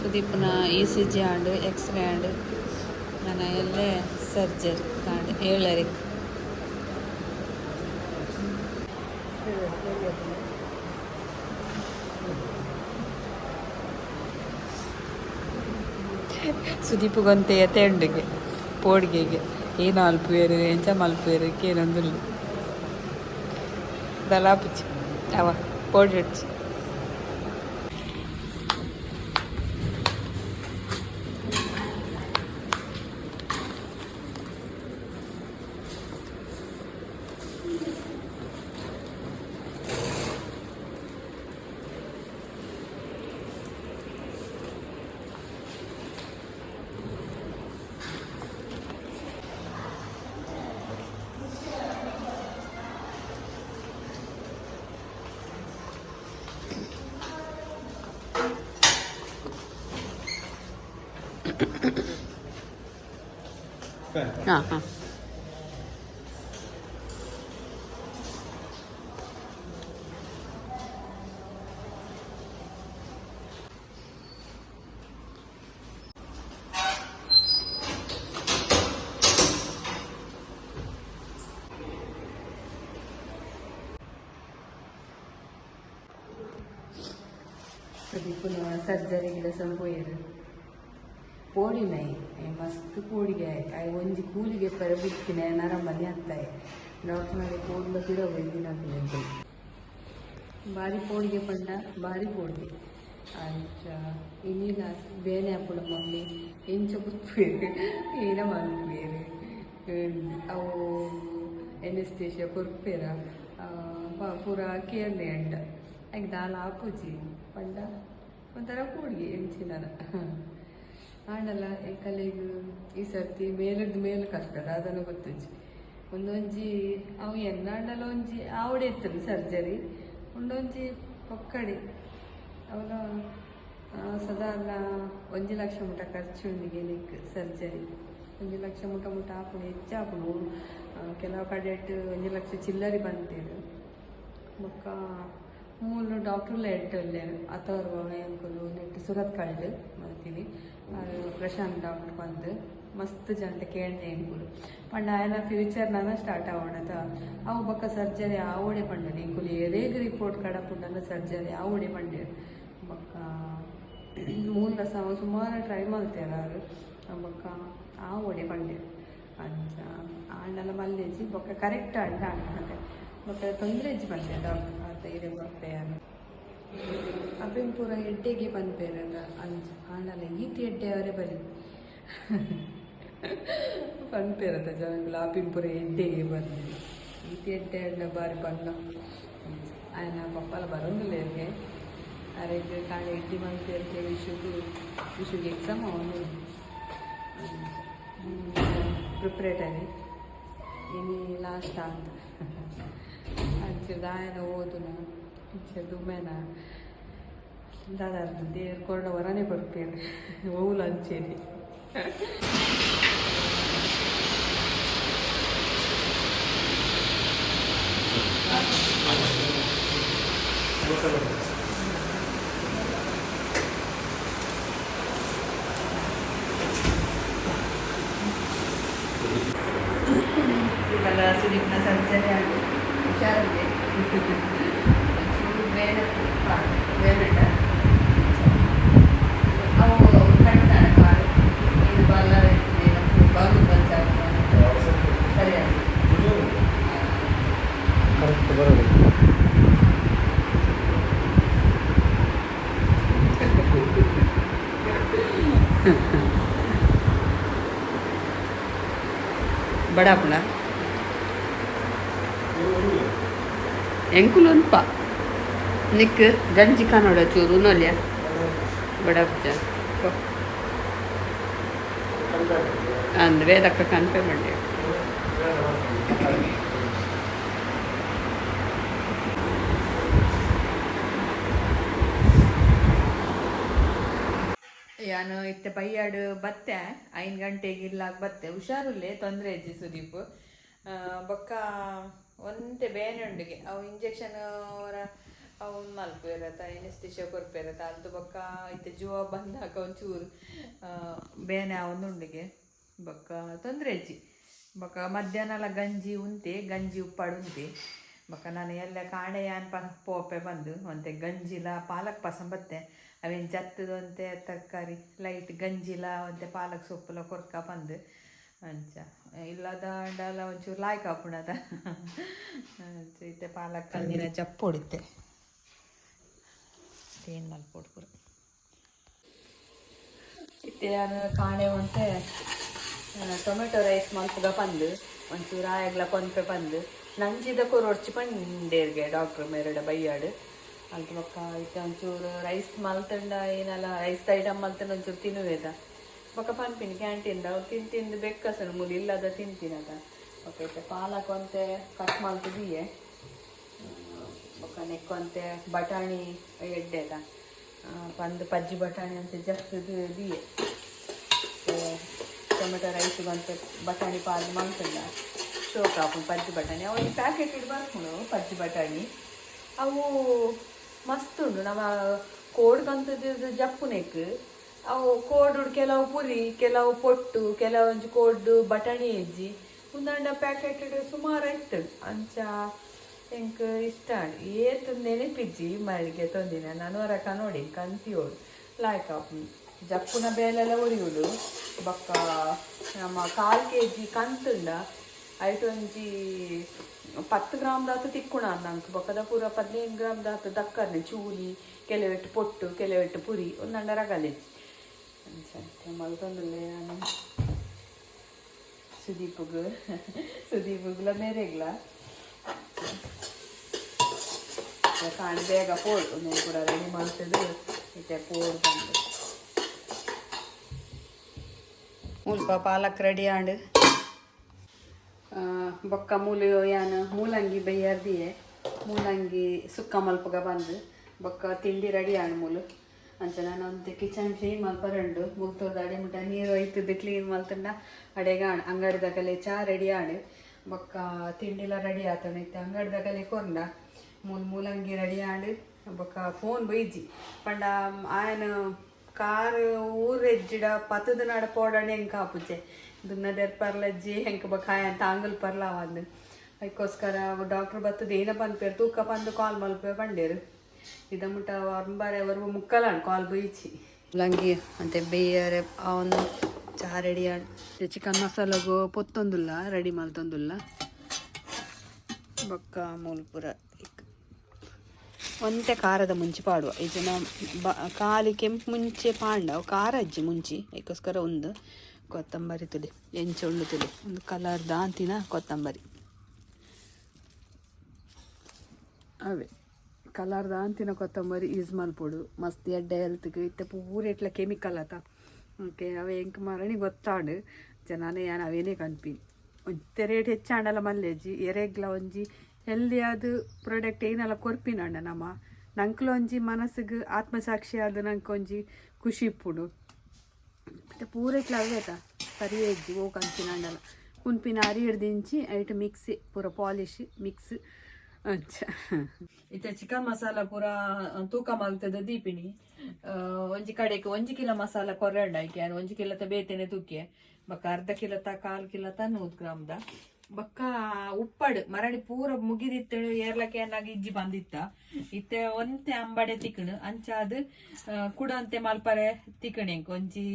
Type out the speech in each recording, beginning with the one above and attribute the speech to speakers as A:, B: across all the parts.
A: ಸುದೀಪ್ನ ECG and x ray and ನನ್ನ ಎಲ್ಲೇ surgery ಕಾಂಡ್ 7 ಸುದೀಪ್ಗೊಂತೆ ತೆಂಡಿಗೆ ಪೋಡಿಗೆಗೆ ಏನು ಅಲ್ಪೇರು ಎಂಚ ಮಲ್ಪೇರು ಏನೊಂದಿಲ್ಲ ದಲಾಪಿಚ್ಚಿ ಅವ ಪೋಡಿಡ್ಚಿ ಹಾಂ ಹಾಂ ಸರ್ಜರಿ ಗಿಡ ಸಂಪೋಯರು ಪೋಡಿ ನೈ ಮಸ್ತ್ ಪೋಡಿಗೆ ಆಯ್ ಒಂಜಿ ಕೂಲಿಗೆ ಪರ ಬಿಟ್ಟಿನ ನರಮನಿ ಹತ್ತಾಯಿ ಡಾಕ್ಟರ್ನಾಗೆ ಪೋಡ್ಲ ಗಿಡ ಒಯ್ದಿನ ಭಾರಿ ಪೋಡಿಗೆ ಪಂಡ ಭಾರಿ ಪೋಡಿಗೆ ಅಂಚ ಇನ್ನೀಗ ಬೇನೆ ಹಾಪುಳ ಮಮ್ಮಿ ಇಂಚ ಬುತ್ಬೇರು ಏನ ಮಲ್ಪೇರು ಅವು ಎನೆಸ್ತೇಷಿಯಾ ಕೊರ್ಪೇರ ಪೂರ ಕೇರ್ನೆ ಅಂಟ ಹಾಗೆ ದಾಲ ಹಾಪುಜಿ ಪಂಡ ಒಂಥರ ಪೋಡಿಗೆ ಎಂಚಿನ ಆಂಡಲ್ಲ ಕಲೆಗೆ ಈ ಸರ್ತಿ ಮೇಲೆ ಕಷ್ಟದ ಅದನ್ನು ಗೊತ್ತುಂಚಿ ಒಂದೊಂಜಿ ಅವು ಎನ್ನಾಂಡಲ ಒಂಜಿ ಆವಡೆ ಇತ್ತಲ್ಲ ಸರ್ಜರಿ ಒಂದೊಂಜಿ ಪೊಕ್ಕಡೆ ಅವನ ಸಾಧಾರಣ 1 ಲಕ್ಷ ಮುಟ ಖರ್ಚು ಉಂಡಿಗೆ ನಿಕ್ ಸರ್ಜರಿ 1 ಲಕ್ಷ ಮುಟ ಹಾಪುಣ ಹೆಚ್ಚು ಹಾಪುಣ ಕೆಲವು ಕಡೆ 1 ಲಕ್ಷ ಚಿಲ್ಲರಿ ಬಂತೇನು ಬೊಕ್ಕ 3 ಡಾಕ್ಟರ್ಲ ಎಡ್ಡಲ್ಲೇನು ಅಥರ್ವ ಅಂಕುಲು ನೆಟ್ಟು ಸುರತ್ ಕಳ್ದು ಮಾಡ್ತೀವಿ ಪ್ರಶಾಂತ್ ಡಾಕ್ಟರ್ ಬಂದು ಮಸ್ತ್ ಜಂಟ ಕೇಳ್ದೆ ಎಂಕುಲು ಪಂಡ ಆಯನ ಫ್ಯೂಚರ್ ನಾನು ಸ್ಟಾರ್ಟ್ ಆಗೋಣದ ಅವು ಬೊಕ್ಕ ಸರ್ಜರಿ ಆವಡೆ ಪಂಡನೆ ಎಂಕುಲು ಏರೇಗ ರಿಪೋರ್ಟ್ ಕಡಪುಂಡನ ಸರ್ಜರಿ ಆವಡೆ ಪಂಡೇರು ಬೊಕ್ಕ 3 ವರ್ಷ ಸುಮಾರು ಟ್ರೈ ಮಾಡ್ತೇರ ಅವರು ಬೊಕ್ಕ ಆವಡೆ ಪಂಡೇರು ಅಂಚ ಆಂಡಲ ಮಲ್ಲೇಜಿ ಬೊಕ್ಕ ಕರೆಕ್ಟ್ ಅಂಡ ಮತ್ತೆ ಬೊಕ್ಕ ತೊಂದರೆ ಇಜ್ಜಿ ಬಂದೆ ಡಾಕ್ಟರ್ ಇದೆ ಬರ್ಪೇನು ಅಪ್ಪೇನು ಪೂರ ಎಡ್ಡೆಗೆ ಬಂದ್ಪೇರದ ಅಂಚ ಆಂಡಲ ಈತಿ ಎಡ್ಡೆ ಅವರೇ ಬರೀ ಬಂದ್ಪೇರದ ಜನಗಳು ಅಪ್ಪಿನ ಪೂರ ಎಡ್ಡೆಗೆ ಬಂದು ಈತಿ ಎಡ್ಡೆ ಅಂಡ ಬಾರಿ ಬಣ್ಣ ಆಯ್ನ ಪಪ್ಪಲ ಬರೋದಿಲ್ಲ ಇವ್ರಿಗೆ ಅರೆಗೆ ಕಾಳೆ ಎಡ್ಡಿ ಬಂದ್ಪೇರ್ಕೆ ವಿಶುಗೆ ಎಕ್ಸಾಮ್ ಅವನು ಪ್ರಿಪ್ರೇಟರಿ ಇನಿ ಲಾಸ್ಟ್ ಅಂತ ಅಂಚಿದಾಯನ ಓದುನ ದುಮ್ಮೆನ ದಾದಾರ್ದು ದೇವ್ರು ಕೊರಡ ಹೊರನೇ ಬರ್ಪೇರು ಓವುಲು ಅಂಚೇರಿ ಇವಾಗ ಸುದೀಪ್ನ ಸರ್ಜರಿ ಆಗಿ ಹುಷಾರಿದೆ ಬೇಡ ಅವು ಕಟ್ತಾನೆ ಕಾಲು ಇದು ಬಲ್ಲ ಬಾಗಿಲು ಬಂಚಾಗ ಸರಿಯಾಗಿ ಬಡಾಪುಳ ಎಂಕುಲು ಉಂಪ ನಿಕ್ ಗಂಜಿ ಕಾನೋಡ ಚೂರು ನೋಲ್ಯ ಬಡಾಪ್ಚ ಅಂದ್ರೆ ದಕ್ಕ ಕನ್ಪೆ ಮಾಡಿ ನಾನು ಇತ್ತೆ ಬೈಯಾಡು ಬತ್ತೆ 5 ಗಂಟೆಗೆ ಇಲ್ಲಾಗ ಬತ್ತೆ ಹುಷಾರುಲ್ಲೇ ತೊಂದರೆ ಇಜ್ಜಿ ಸುದೀಪ್ ಬೊಕ್ಕ ಒಂತೆ ಬೇನೆ ಉಂಡಿಗೆ ಅವು ಇಂಜೆಕ್ಷನ್ ಅವರ
B: ಅವನು ಮಲ್ಪೇರತ್ತ ಎನಿಸ್ಟಿಷ ಕೊರ್ಪೇರತ್ತ ಅದು ಬೊಕ್ಕ ಇತ್ತೆ ಜುವ ಬಂದಾಗ ಒಂಚೂರು ಬೇನೆ ಅವನುಂಡಿಗೆ ಬೊಕ್ಕ ತೊಂದರೆ ಅಜ್ಜಿ ಬೊಕ್ಕ ಮಧ್ಯಾಹ್ನ ಗಂಜಿ ಉಂತೆ ಗಂಜಿ ಉಪ್ಪಾಡು ಉಂತೆ ಬೊಕ್ಕ ನಾನು ಎಲ್ಲ ಕಾಣೆಯಾನ್ ಪೋಪೆ ಬಂದು ಒಂತೆ ಗಂಜಿಲ ಪಾಲಕ್ ಪಸಂ ಬತ್ತೆ ಅವೇನು ಜತ್ತದು ಅಂತೆ ತರಕಾರಿ ಲೈಟ್ ಗಂಜಿಲ ಒಂತೆ ಪಾಲಕ್ ಸೊಪ್ಪುಲ ಕೊರ್ಕ ಬಂದು ಅಂಚ ಇಲ್ಲದ ಅಂಡಲ ಒಂಚೂರು ಲಾಯ್ಕ ಹಾಪುಣದ ಇತ್ತೆ ಪಾಲಕ್ ಕಂದಿನ ಜಪ್ಪು ಹೊಡಿತೆ ಏನು ಮಲ್ಪೊಡ್ಪುರ ಇತ್ತೆ ನಾನು ಕಾಣೆ ಒಂತೆ ಟೊಮೆಟೊ ರೈಸ್ ಮಲ್ಪುಗ ಬಂದು ಒಂಚೂರು ಆಯಗ್ಲ ಕೊಂಪೆ ಬಂದು ನಂಜಿದ ಕೊರೊಡ್ಚಿ ಪಂಡೇರ್ಗೆ ಡಾಕ್ಟ್ರ್ ಮೇರಡ ಬೈಯಾಡು ಅಂತ ಬೊಕ್ಕ ಇತ್ತೆ ಒಂಚೂರು ರೈಸ್ ಮಲ್ತಂಡ ಏನಲ್ಲ ರೈಸ್ ಐಟಮ್ ಮಲ್ತಂಡ ಒಂಚೂರು ತಿನ್ನುವೇದ ಬೊಕ್ಕ ಪನ್ಪಿನಿ ಕ್ಯಾಂಟೀನ್ದ ಅವ್ರು ತಿಂದು ಬೆಕ್ಕಸನು ಮುಲಿ ಇಲ್ಲದ ತಿಂತೀನದ ಬೊಕ್ಕ ಇತ್ತೆ ಪಾಲಕ್ ಒಂತೆ ಕಟ್ ಮಲ್ತಿದೀಯೆ ಬೊಕ್ಕ ನೆಕ್ಕೊಂತೆ ಬಟಾಣಿ ಎಡ್ಡೆದ ಪಂದು ಪಜ್ಜಿ ಬಟಾಣಿ ಅಂತ ಜಸ್ತದು ದಿಯೆ ಟೊಮೆಟೊ ರೈಸಿಗೆ ಒಂತೆ ಬಟಾಣಿ ಪಾಲು ಮಲ್ತಂಡ ಶೋಕ್ ಹಾಕು ಪಜ್ಜಿ ಬಟಾಣಿ ಅವು ಈ ಪ್ಯಾಕೆಟ್ ಇಟ್ಟು ಬರ್ಕೊಂಡು ಪಜ್ಜಿ ಬಟಾಣಿ ಅವು ಮಸ್ತ್ ಉಂಡು ನಮ್ಮ ಕೋಡ್ಗಂತದ್ದು ಜಪ್ಪುನೆಕ್ ಅವು ಕೋಡು ಕೆಲವು ಪುರಿ ಕೆಲವು ಪೊಟ್ಟು ಕೆಲವೊಂದು ಕೋಡು ಬಟಾಣಿ ಹೆಜ್ಜಿ ಒಂದಂಡ ಪ್ಯಾಕೆಟ್ ಸುಮಾರು ಆಯ್ತು ಅಂಚ ಎಂಕ್ ಇಷ್ಟ ಏತು ನೆನಪಿಜ್ಜಿ ಮಳಿಗೆ ತೊಂದಿನ ನಾನು ಹೊರಕ ನೋಡಿ ಕಂತಿಯೋಡು ಲಾಯ್ಕ ಜಪ್ಪುನ ಬೇಲೆಲ್ಲ ಉರಿಯುಡು ಬೊಕ್ಕ ನಮ್ಮ 1/4 kg ಕಂತುಂಡ ಐಟು ಒಂಜಿ 10 ಗ್ರಾಮ್ ದಾತು ತಿಕ್ಕುಣ ನಂಗೆ ಬೊಕ್ಕದ ಪೂರ 15 ಗ್ರಾಮ್ ದಾತು ದಕ್ಕರ್ನೆ ಚೂಲಿ ಕೆಲವೆಟ್ಟು ಪೊಟ್ಟು ಕೆಲವೆಟ್ಟು ಪುರಿ ಒಂದಂಡ ರಗಲೆ ಅಂಚ ಮಲ್ತೊಂದುಲ್ಲೆ ನಾನು ಸುದೀಪುಗ್ಲ ಮೇರೆಗ್ಲ ಕಾಣಿ ಬೇಗ ಪೋಡು ಒಂದು ಕೂಡ ರೆಡಿ ಮಾಡ್ತದೆ ಇತ್ತೆ ಪೋಡು ಬಂದು ಮುಲ್ಪ ಪಾಲಕ್ ರೆಡಿ ಆಂಡ್ ಬೊಕ್ಕ ಮೂಲು ಯಾನು ಮೂಲಂಗಿ ಬೈಯರ್ದಿಯೆ ಮೂಲಂಗಿ ಸುಕ್ಕ ಮಲ್ಪಗ ಬಂದು ಬೊಕ್ಕ ತಿಂಡಿ ರೆಡಿ ಆಂಡ್ ಮೂಲು ಅಂಚ ನಾನು ಒಂದು ಕಿಚನ್ ಕ್ಲೀನ್ ಮಲ್ಪರಂಡು ಮುಗ್ತೋದ ಅಡೆ ಮುಟ್ಟ ನೀರು ಒಯ್ತದ್ದು ಕ್ಲೀನ್ ಮಲ್ತಂಡ ಅಡೆಗೆ ಅಂಗಡಿದ ಕಲೆ ಚಾ ರೆಡಿ ಆಂಡ್ ಬೊಕ್ಕ ತಿಂಡಿಲ ರೆಡಿ ಆತಣ ಇತ್ತೆ ಅಂಗಡಿದ ಕಲೆ ಕೊಂಡ ಮೂಲಂಗಿ ರೆಡಿ ಆಂಡ್ ಬೊಕ್ಕ ಫೋನ್ ಬೈಜಿ ಪಂಡ ಆಯನ ಕಾರ್ ಊರೆಜ್ಜಿಡ ಪತ್ತದ ನಾಡ ಪೋಡಾಡಿ ಹೆಂಗೆ ಕಾಪುಚ್ಚೆ ದುನ್ನದೆರ್ ಪರ್ಲಜ್ಜಿ ಹೆಂಗೆ ಬೊಕ್ಕ ಆಯನ್ ತಾಂಗಲ್ ಪರ್ಲ ಒಂದು ಅದಕ್ಕೋಸ್ಕರ ಡಾಕ್ಟ್ರ್ ಬತ್ತದ ಏನ ಪನ್ಪೇರು ತೂಕ ಬಂದು ಕಾಲ್ ಮಲ್ಪೆ ಬಂಡೇರು ಇದ ಮುಟ್ಟ ವರ್ಬಾರೆ ಅವರು ಮುಕ್ಕಲಾಂಡ್ ಕಾಲ್ ಬೈಚಿ ಲಂಗಿ ಅಂತೆ ಬೇಯರೆ ಅವನು ಚಾ ರೆಡಿ ಆಂಡ್ ಚಿಕನ್ ಮಸಾಲಾಗು ಪೊತ್ತೊಂದುಲ್ಲ ರೆಡಿ ಮಲ್ತೊಂದುಲ್ಲ ಬೊಕ್ಕ ಮೂಲ್ಪುರ ಒಂತೆ ಖಾರದ ಮುಂಚೆ ಪಾಡುವ ಈ ಜನ ಕಾಲಿ ಕೆಂಪು ಮುಂಚೆ ಪಾಂಡ ಖಾರ ಅಜ್ಜಿ ಮುಂಚಿ ಅದಕ್ಕೋಸ್ಕರ ಒಂದು ಕೊತ್ತಂಬರಿ ತುಳಿ ಎಂಚೊಳ್ಳು ತುಳಿ ಒಂದು ಕಲರ್ ದಾಂತಿನ ಕೊತ್ತಂಬರಿ ಅವೇ ಕಲರ್ ದಾಂತಿನ ಕೊತ್ತಂಬರಿ ಯೂಸ್ ಮಲ್ಪೊಡು ಮಸ್ತ್ ಎಡ್ಡೆ ಹೆಲ್ತ್ಗೆ ಇತ್ತೆ ಪೂರ ಇಟ್ಲ ಕೆಮಿಕಲ್ ಆತ ಓಕೆ ಅವೇ ಎಂಕ್ ಮರಣಿ ಗೊತ್ತಾಂಡು ಜನಾನೇ ಯಾನು ಅವೇನೇ ಕನ್ಪಿನಿ ಒಂತೆ ರೇಟ್ ಹೆಚ್ಚಾಂಡಲ್ಲ ಮಲ್ಲೆಜ್ಜಿ ಎರೆಗ್ಲ ಒಂಜಿ ಹೆಲ್ದಿಯಾದ ಪ್ರಾಡಕ್ಟ್ ಏನೆಲ್ಲ ಕೊರ್ಪಿನಂಡ ನಮ್ಮ ನಂಕ್ಲ ಒಂಜಿ ಮನಸ್ಸಿಗೆ ಆತ್ಮಸಾಕ್ಷಿ ಆದ ನಂಗೆ ಒಂಜಿ ಖುಷಿ ಇಪ್ಪುಡು ಮತ್ತು ಪೂರ ಇಟ್ಲ ಅವೇತ ಸರಿ ಇಜ್ಜಿ ಓ ಕಂಚಿನಂಡಲ್ಲ ಕುನ್ಪಿನ ಅರಿ ಹಿಡ್ದಿಂಚಿ ಐಟ್ ಮಿಕ್ಸಿ ಪೂರ ಪಾಲಿಶ್ ಮಿಕ್ಸ್ ಅಂಚ ಇತ್ತೆ ಚಿಕನ್ ಮಸಾಲ ಪೂರ ತೂಕ ಮಲ್ತದ ದೀಪಿನಿ ಒಂಜಿ ಕಡೆಗೆ 1 ಕಿಲೋ ಮಸಾಲ ಕೊರ್ರೆಂಡ ಆಯ್ಕೆ 1 ಕಿಲೋತ ಬೇತೇನೆ ತೂಕೆ ಬಕ್ಕ 1/2 ಕಿಲೋತ 1/4 ಕಿಲೋತ 100 ಗ್ರಾಮ್ದ ಬೊಕ್ಕ ಉಪ್ಪಡು ಮರಳಿ ಪೂರ ಮುಗಿದಿತ್ತೇಳು ಏರ್ಲಕ್ಕೆ ಏನಾಗಿ ಇಜ್ಜಿ ಬಂದಿತ್ತ ಇತ್ತೆ ಒಂತೆ ಅಂಬಡೆ ತಿಕ್ಕಣು ಅಂಚಾದು ಕುಡ ಅಂತೆ ಮಲ್ಪರೆ ತಿಕ್ಕಣೆಂಕ್ ಒಂಜಿ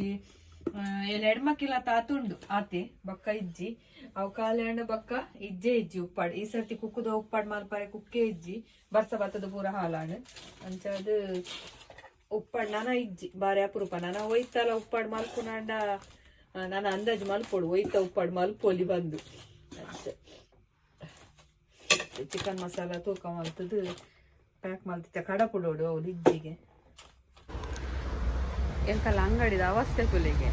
B: ಎಡ್ಮಕ್ಕಿಲ ತಾತುಂಡು ಆತೆ ಬೊಕ್ಕ ಇಜ್ಜಿ ಅವು ಕಾಲೆಂಡು ಬೊಕ್ಕ ಇಜ್ಜೆ ಇಜ್ಜಿ ಉಪ್ಪಾಡು ಈ ಸರ್ತಿ ಕುಕ್ಕುದ ಉಪ್ಪಾಡು ಮಲ್ಪರೆ ಕುಕ್ಕೆ ಇಜ್ಜಿ ಬರ್ಸ ಬತ್ತದ ಪೂರ ಹಾಲಾಂಡು ಅಂಚಾದು ಉಪ್ಪಾಡು ನಾನ ಇಜ್ಜಿ ಬಾರಿ ಅಪರೂಪ ನಾನು ಒಯ್ತಲ್ಲ ಉಪ್ಪಾಡು ಮಲ್ಪುನಾಂಡ ನಾನು ಅಂದಾಜು ಮಲ್ಪೊಡು ಒಯ್ತ ಉಪ್ಪಾಡು ಮಲ್ಪೊಲಿ ಬಂದು ಚಿಕನ್ ಮಸಾಲ ತೂಕ ಮಲ್ತದ್ದು ಪ್ಯಾಕ್ ಮಲ್ತಿದ್ದ ಕಡಪುಡೋಡು ಅವಳು ಇಜ್ಜಿಗೆ ಎಂಕಲ್ಲ ಅಂಗಡಿದ ಅವಸ್ಥೆ ಕುಲಿಗೆ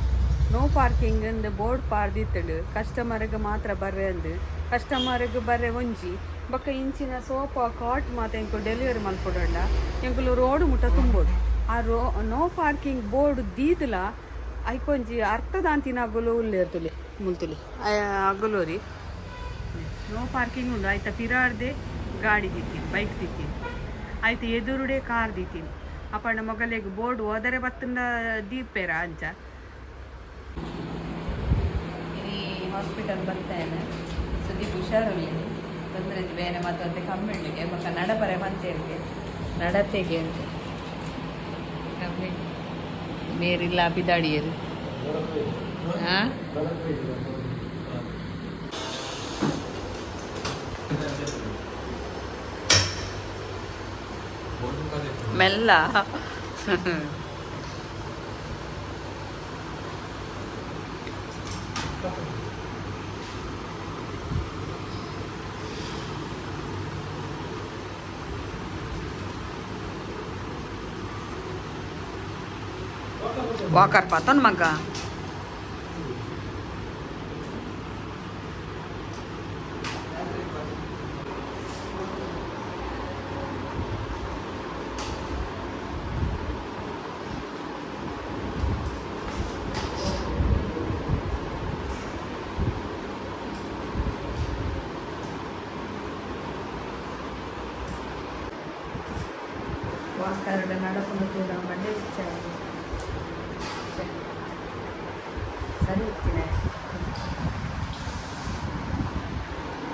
B: ನೋ ಪಾರ್ಕಿಂಗ್ ಅಂದು ಬೋರ್ಡ್ ಪಾರ್ದಿತ್ತಡು ಕಸ್ಟಮರ್ಗೆ ಮಾತ್ರ ಬರ್ರೆ ಅಂದು ಕಸ್ಟಮರ್ಗೆ ಬರ್ರೆ ಒಂಜಿ ಬೊಕ್ಕ ಇಂಚಿನ ಸೋಫಾ ಕಾಟ್ ಮಾತ ಎಂಕು ಡೆಲಿವರಿ ಮಲ್ಪೊಡಂಡ ಎಂಕುಲು ರೋಡ್ ಮುಟ್ಟ ತುಂಬೋಡು ಆ ನೋ ಪಾರ್ಕಿಂಗ್ ಬೋರ್ಡ್ ದೀದಲ ಐಕೊಂಜಿ ಅರ್ಥದಾಂತಿನ ಅಗ್ಗಲು ಉಲ್ಲೇರ್ತುಲಿ ಮುಲ್ತುಲಿ ಅಗ್ಗಲು ರೀ ನೋ ಪಾರ್ಕಿಂಗ್ ಉಂಡು ಆಯ್ತಾ ಪಿರಾಡ್ದೆ ಗಾಡಿ ತಿಕ್ಕಿನಿ ಬೈಕ್ ತಿಕ್ಕಿನಿ ಆಯ್ತು ಎದುರುಡೆ ಕಾರ್ ದೀತೀನಿ ಅಪ್ಪಣ್ಣ ಮೊಗಲಿಗೆ ಬೋರ್ಡ್ ಹೋದರೆ ಬತ್ತಂದ ದೀಪೇರ ಅಂಚ ಈ ಹಾಸ್ಪಿಟಲ್ ಬರ್ತಾನೆ ಸುದೀಪ್ ಹುಷಾರಲ್ಲಿ ತೊಂದರೆ ಬೇರೆ ಮತ್ತೆ ಕಮ್ಮಿಳಿಗೆ ಮಕ್ಕ ನಡಪರೆ ಮಂತೇಳಿಗೆ ನಡತೆಗೆ ಅಂತ ಕಮ್ಮಿ ಮೇರಿಲ್ಲ ಬಿದಾಡಿಯರು ಹಾಂ ಮೆಲ್ಲ ವಾಕರ್ ಪಾತನ್ ಮಗ ವಾಕರ್ ನಡಕೊಂಡು ಮಂಡೆ ಸರಿ